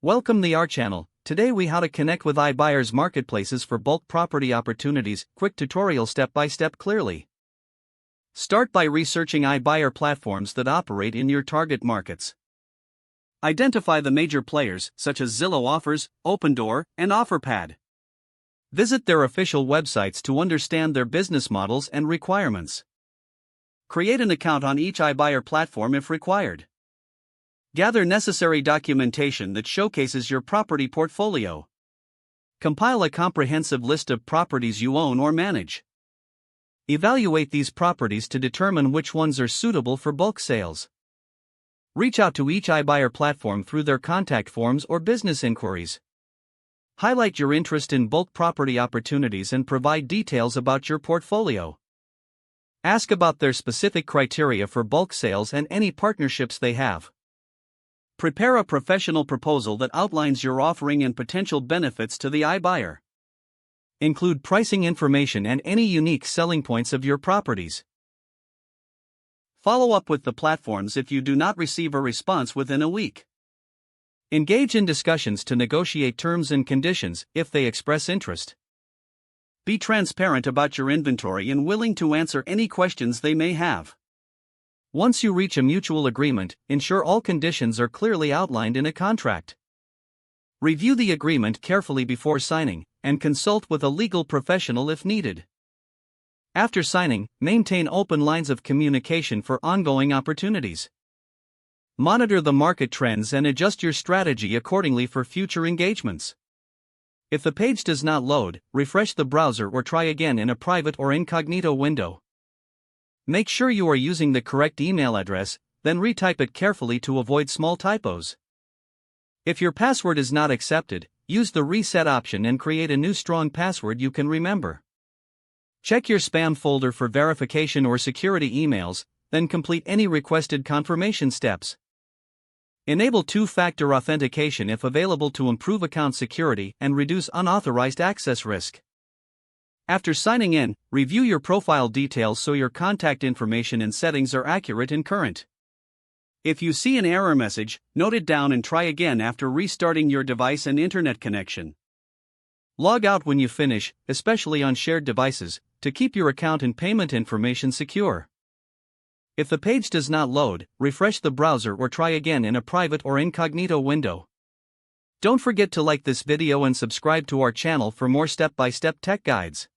Welcome to our channel. Today we how to connect with iBuyers marketplaces for bulk property opportunities. Quick tutorial step by step clearly. Start by researching iBuyer platforms that operate in your target markets. Identify the major players such as Zillow Offers, Opendoor, and OfferPad. Visit their official websites to understand their business models and requirements. Create an account on each iBuyer platform if required. Gather necessary documentation that showcases your property portfolio. Compile a comprehensive list of properties you own or manage. Evaluate these properties to determine which ones are suitable for bulk sales. Reach out to each iBuyer platform through their contact forms or business inquiries. Highlight your interest in bulk property opportunities and provide details about your portfolio. Ask about their specific criteria for bulk sales and any partnerships they have. Prepare a professional proposal that outlines your offering and potential benefits to the iBuyer. Include pricing information and any unique selling points of your properties. Follow up with the platforms if you do not receive a response within a week. Engage in discussions to negotiate terms and conditions if they express interest. Be transparent about your inventory and willing to answer any questions they may have. Once you reach a mutual agreement, ensure all conditions are clearly outlined in a contract. Review the agreement carefully before signing, and consult with a legal professional if needed. After signing, maintain open lines of communication for ongoing opportunities. Monitor the market trends and adjust your strategy accordingly for future engagements. If the page does not load, refresh the browser or try again in a private or incognito window. Make sure you are using the correct email address, then retype it carefully to avoid small typos. If your password is not accepted, use the reset option and create a new strong password you can remember. Check your spam folder for verification or security emails, then complete any requested confirmation steps. Enable two-factor authentication if available to improve account security and reduce unauthorized access risk. After signing in, review your profile details so your contact information and settings are accurate and current. If you see an error message, note it down and try again after restarting your device and internet connection. Log out when you finish, especially on shared devices, to keep your account and payment information secure. If the page does not load, refresh the browser or try again in a private or incognito window. Don't forget to like this video and subscribe to our channel for more step-by-step tech guides.